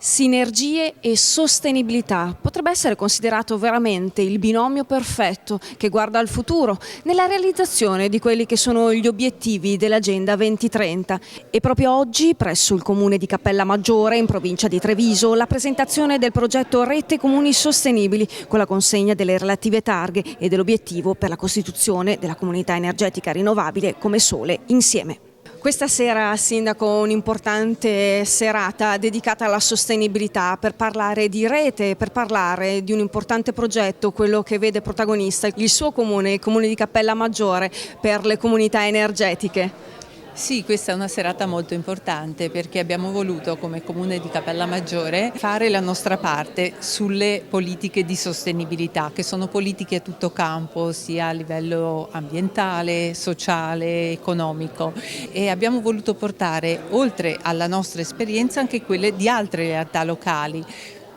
Sinergie e sostenibilità potrebbe essere considerato veramente il binomio perfetto che guarda al futuro nella realizzazione di quelli che sono gli obiettivi dell'Agenda 2030. E proprio oggi, presso il comune di Cappellamaggiore, in provincia di Treviso, la presentazione del progetto Rete Comuni Sostenibili con la consegna delle relative targhe e dell'obiettivo per la costituzione della comunità energetica rinnovabile come Sole Insieme. Questa sera, Sindaco, un'importante serata dedicata alla sostenibilità per parlare di rete, per parlare di un importante progetto, quello che vede protagonista il suo comune, il comune di Cappellamaggiore, per le comunità energetiche. Sì, questa è una serata molto importante perché abbiamo voluto come Comune di Cappellamaggiore fare la nostra parte sulle politiche di sostenibilità, che sono politiche a tutto campo, sia a livello ambientale, sociale, economico, e abbiamo voluto portare oltre alla nostra esperienza anche quelle di altre realtà locali.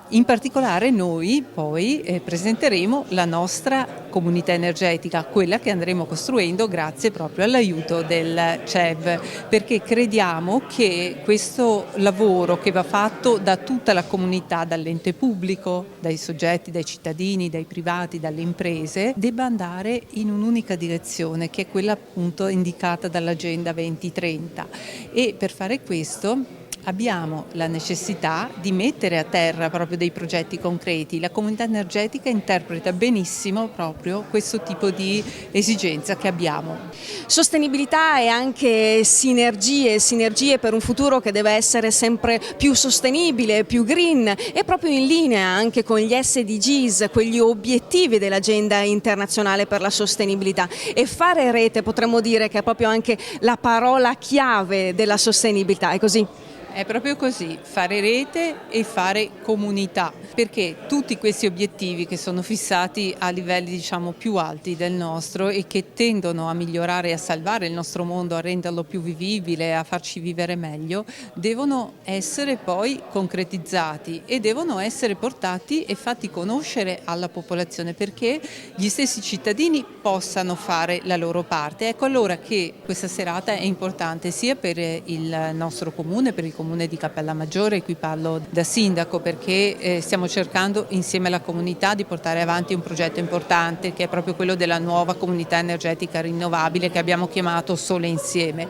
In particolare noi poi presenteremo la nostra comunità energetica, quella che andremo costruendo grazie proprio all'aiuto del CEV, perché crediamo che questo lavoro che va fatto da tutta la comunità, dall'ente pubblico, dai soggetti, dai cittadini, dai privati, dalle imprese, debba andare in un'unica direzione, che è quella appunto indicata dall'Agenda 2030. E per fare questo abbiamo la necessità di mettere a terra proprio dei progetti concreti. La comunità energetica interpreta benissimo proprio questo tipo di esigenza che abbiamo. Sostenibilità e anche sinergie per un futuro che deve essere sempre più sostenibile, più green e proprio in linea anche con gli SDGs, quegli obiettivi dell'Agenda internazionale per la sostenibilità. E fare rete potremmo dire che è proprio anche la parola chiave della sostenibilità, è così? È proprio così, fare rete e fare comunità, perché tutti questi obiettivi che sono fissati a livelli più alti del nostro e che tendono a migliorare e a salvare il nostro mondo, a renderlo più vivibile, a farci vivere meglio, devono essere poi concretizzati e devono essere portati e fatti conoscere alla popolazione perché gli stessi cittadini possano fare la loro parte. Ecco allora che questa serata è importante sia per il nostro comune, per il comune di Cappellamaggiore, qui parlo da sindaco perché stiamo cercando insieme alla comunità di portare avanti un progetto importante che è proprio quello della nuova comunità energetica rinnovabile che abbiamo chiamato Sole Insieme.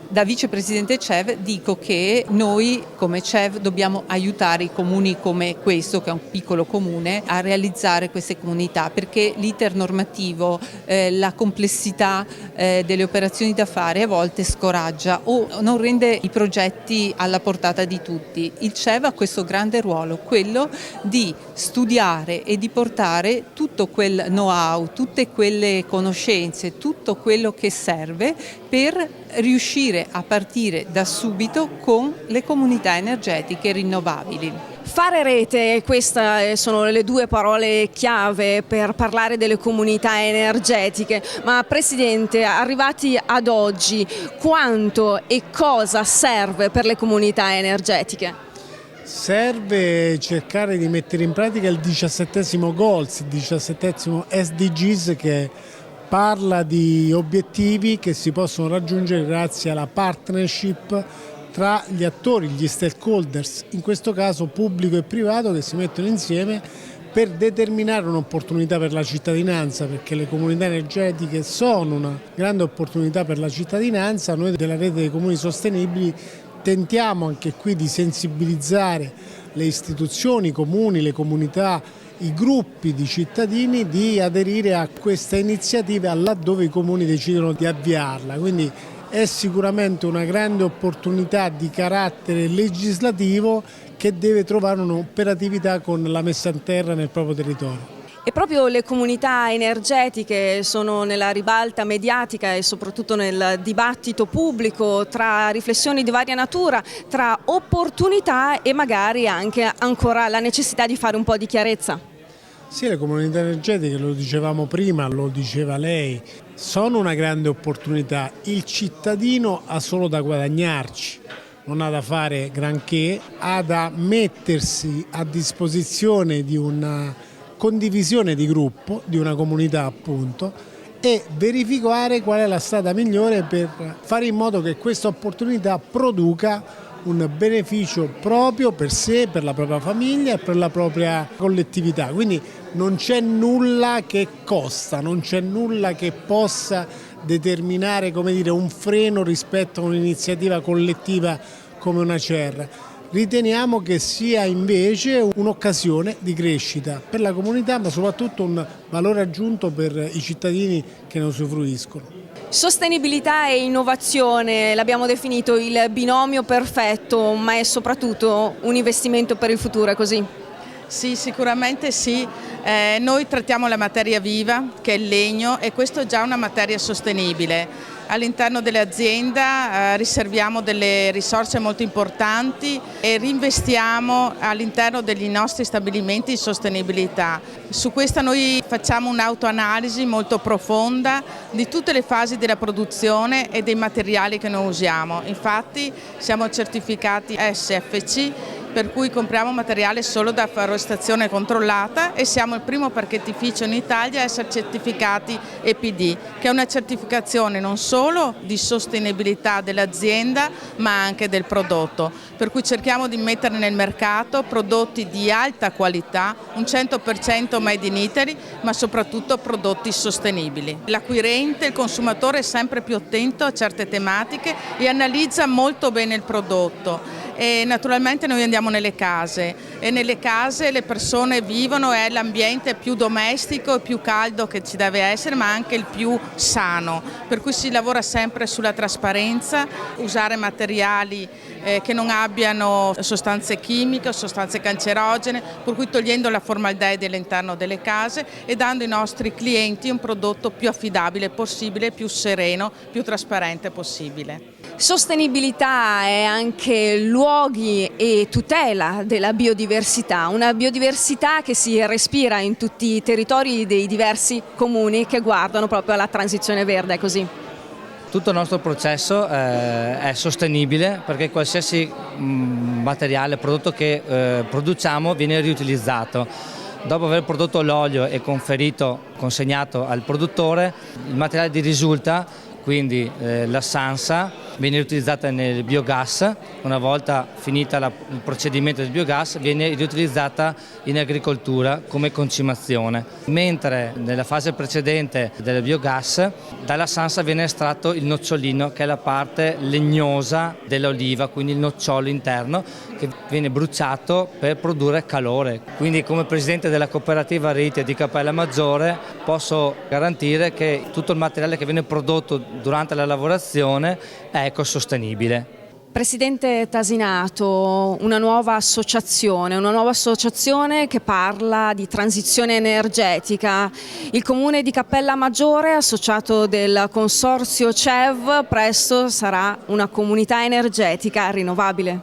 Da vicepresidente CEV dico che noi come CEV dobbiamo aiutare i comuni come questo, che è un piccolo comune, a realizzare queste comunità perché l'iter normativo, la complessità delle operazioni da fare a volte scoraggia o non rende i progetti alla portata di tutti. Il CEV ha questo grande ruolo, quello di studiare e di portare tutto quel know-how, tutte quelle conoscenze, tutto quello che serve per riuscire a partire da subito con le comunità energetiche rinnovabili. Fare rete, queste sono le due parole chiave per parlare delle comunità energetiche, ma Presidente, arrivati ad oggi, quanto e cosa serve per le comunità energetiche? Serve cercare di mettere in pratica il 17° goals, il 17° SDGs che parla di obiettivi che si possono raggiungere grazie alla partnership tra gli attori, gli stakeholders, in questo caso pubblico e privato, che si mettono insieme per determinare un'opportunità per la cittadinanza, perché le comunità energetiche sono una grande opportunità per la cittadinanza. Noi della rete dei comuni sostenibili tentiamo anche qui di sensibilizzare le istituzioni, i comuni, le comunità, i gruppi di cittadini di aderire a questa iniziativa laddove i comuni decidono di avviarla. Quindi è sicuramente una grande opportunità di carattere legislativo che deve trovare un'operatività con la messa a terra nel proprio territorio. E proprio le comunità energetiche sono nella ribalta mediatica e soprattutto nel dibattito pubblico tra riflessioni di varia natura, tra opportunità e magari anche ancora la necessità di fare un po' di chiarezza. Sì, le comunità energetiche, lo dicevamo prima, lo diceva lei, sono una grande opportunità. Il cittadino ha solo da guadagnarci, non ha da fare granché, ha da mettersi a disposizione di una condivisione di gruppo, di una comunità appunto, e verificare qual è la strada migliore per fare in modo che questa opportunità produca un beneficio proprio per sé, per la propria famiglia e per la propria collettività. Quindi non c'è nulla che costa, non c'è nulla che possa determinare, come dire, un freno rispetto a un'iniziativa collettiva come una CER. Riteniamo che sia invece un'occasione di crescita per la comunità, ma soprattutto un valore aggiunto per i cittadini che ne usufruiscono. Sostenibilità e innovazione, l'abbiamo definito il binomio perfetto, ma è soprattutto un investimento per il futuro, è così? Sì, sicuramente sì. Noi trattiamo la materia viva, che è il legno, e questo è già una materia sostenibile. All'interno dell'azienda riserviamo delle risorse molto importanti e reinvestiamo all'interno degli nostri stabilimenti in sostenibilità. Su questa noi facciamo un'autoanalisi molto profonda di tutte le fasi della produzione e dei materiali che noi usiamo. Infatti siamo certificati SFC, per cui compriamo materiale solo da forestazione controllata, e siamo il primo parchettificio in Italia a essere certificati EPD, che è una certificazione non solo di sostenibilità dell'azienda ma anche del prodotto, per cui cerchiamo di mettere nel mercato prodotti di alta qualità, un 100% made in Italy, ma soprattutto prodotti sostenibili. L'acquirente, il consumatore è sempre più attento a certe tematiche e analizza molto bene il prodotto. E naturalmente noi andiamo nelle case e nelle case le persone vivono, è l'ambiente più domestico e più caldo che ci deve essere, ma anche il più sano, per cui si lavora sempre sulla trasparenza, usare materiali che non abbiano sostanze chimiche o sostanze cancerogene, per cui togliendo la formaldeide all'interno delle case e dando ai nostri clienti un prodotto più affidabile possibile, più sereno, più trasparente possibile. Sostenibilità è anche luoghi e tutela della biodiversità, una biodiversità che si respira in tutti i territori dei diversi comuni che guardano proprio alla transizione verde, è così? Tutto il nostro processo è sostenibile perché qualsiasi materiale, prodotto che produciamo viene riutilizzato. Dopo aver prodotto l'olio e consegnato al produttore, il materiale di risulta, quindi la sansa, viene riutilizzata nel biogas. Una volta finita il procedimento del biogas viene riutilizzata in agricoltura come concimazione, mentre nella fase precedente del biogas dalla sansa viene estratto il nocciolino, che è la parte legnosa dell'oliva, quindi il nocciolo interno che viene bruciato per produrre calore. Quindi come presidente della cooperativa Rite di Cappellamaggiore posso garantire che tutto il materiale che viene prodotto durante la lavorazione è ecosostenibile. Presidente Tasinato, una nuova associazione che parla di transizione energetica. Il Comune di Cappellamaggiore, associato del consorzio CEV, presto sarà una comunità energetica rinnovabile.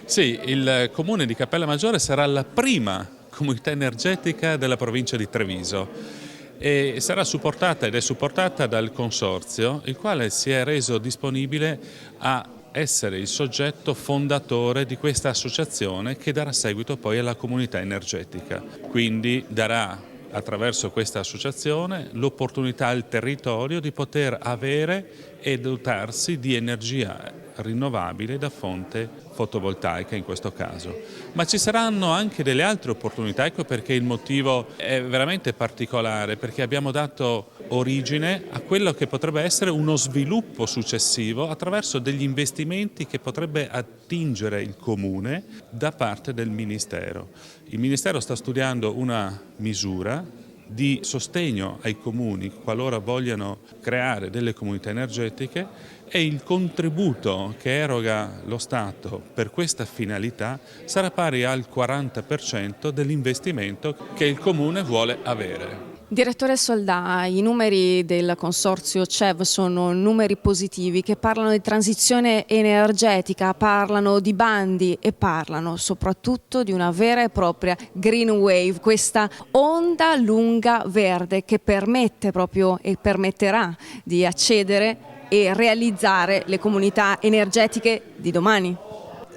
Sì, il Comune di Cappellamaggiore sarà la prima comunità energetica della provincia di Treviso e sarà supportata ed è supportata dal consorzio, il quale si è reso disponibile a essere il soggetto fondatore di questa associazione che darà seguito poi alla comunità energetica. Quindi darà attraverso questa associazione l'opportunità al territorio di poter avere e dotarsi di energia rinnovabile da fonte fotovoltaica in questo caso. Ma ci saranno anche delle altre opportunità, ecco perché il motivo è veramente particolare, perché abbiamo dato origine a quello che potrebbe essere uno sviluppo successivo attraverso degli investimenti che potrebbe attingere il Comune da parte del Ministero. Il Ministero sta studiando una misura di sostegno ai comuni qualora vogliano creare delle comunità energetiche, e il contributo che eroga lo Stato per questa finalità sarà pari al 40% dell'investimento che il Comune vuole avere. Direttore Soldà, i numeri del consorzio CEV sono numeri positivi che parlano di transizione energetica, parlano di bandi e parlano soprattutto di una vera e propria green wave, questa onda lunga verde che permette proprio e permetterà di accedere e realizzare le comunità energetiche di domani.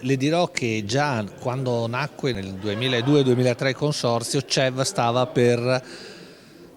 Le dirò che già quando nacque nel 2002-2003 il consorzio, CEV stava per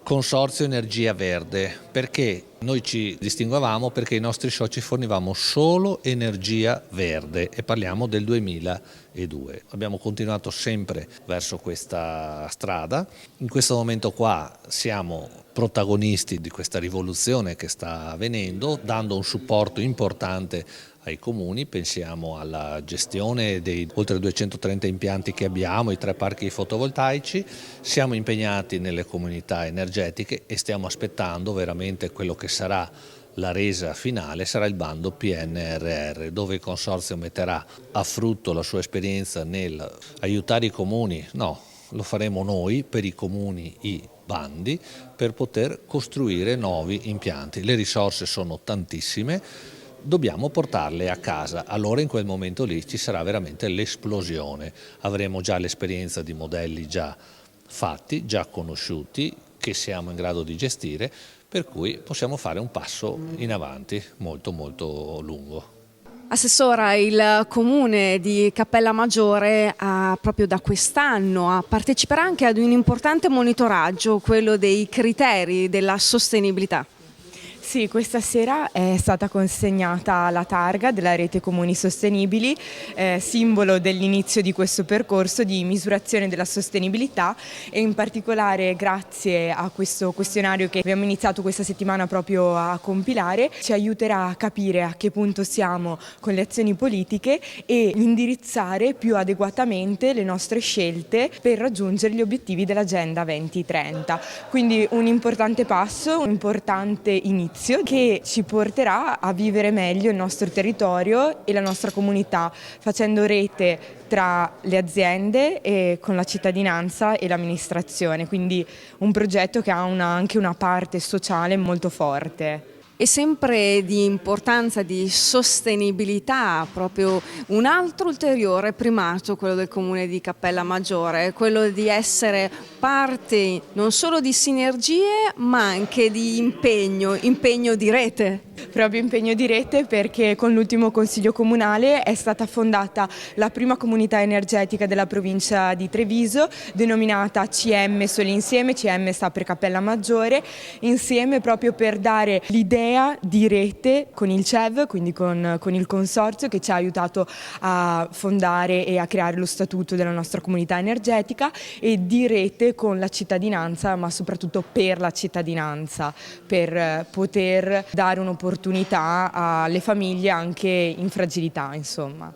Consorzio Energia Verde, perché noi ci distinguevamo perché i nostri soci fornivamo solo energia verde e parliamo del 2002. Abbiamo continuato sempre verso questa strada. In questo momento qua siamo protagonisti di questa rivoluzione che sta avvenendo, dando un supporto importante ai comuni. Pensiamo alla gestione dei oltre 230 impianti che abbiamo, i 3 parchi fotovoltaici, siamo impegnati nelle comunità energetiche e stiamo aspettando veramente quello che sarà la resa finale, sarà il bando PNRR, dove il Consorzio metterà a frutto la sua esperienza nel aiutare i comuni, no, lo faremo noi per i comuni, i bandi, per poter costruire nuovi impianti. Le risorse sono tantissime, dobbiamo portarle a casa, allora in quel momento lì ci sarà veramente l'esplosione, avremo già l'esperienza di modelli già fatti, già conosciuti, che siamo in grado di gestire, per cui possiamo fare un passo in avanti molto molto lungo. Assessora, il comune di Cappellamaggiore proprio da quest'anno parteciperà anche ad un importante monitoraggio, quello dei criteri della sostenibilità. Sì, questa sera è stata consegnata la targa della Rete Comuni Sostenibili, simbolo dell'inizio di questo percorso di misurazione della sostenibilità, e in particolare grazie a questo questionario che abbiamo iniziato questa settimana proprio a compilare, ci aiuterà a capire a che punto siamo con le azioni politiche e indirizzare più adeguatamente le nostre scelte per raggiungere gli obiettivi dell'Agenda 2030. Quindi un importante passo, un importante inizio che ci porterà a vivere meglio il nostro territorio e la nostra comunità, facendo rete tra le aziende e con la cittadinanza e l'amministrazione, quindi un progetto che ha anche una parte sociale molto forte. E sempre di importanza di sostenibilità, proprio un altro ulteriore primato, quello del comune di Cappellamaggiore, quello di essere parte non solo di sinergie ma anche di impegno di rete. Proprio impegno di rete, perché con l'ultimo consiglio comunale è stata fondata la prima comunità energetica della provincia di Treviso, denominata CM Soli Insieme, CM sta per Cappellamaggiore, insieme proprio per dare l'idea di rete con il CEV, quindi con il consorzio che ci ha aiutato a fondare e a creare lo statuto della nostra comunità energetica, e di rete con la cittadinanza, ma soprattutto per la cittadinanza, per poter dare un'opportunità alle famiglie anche in fragilità, insomma.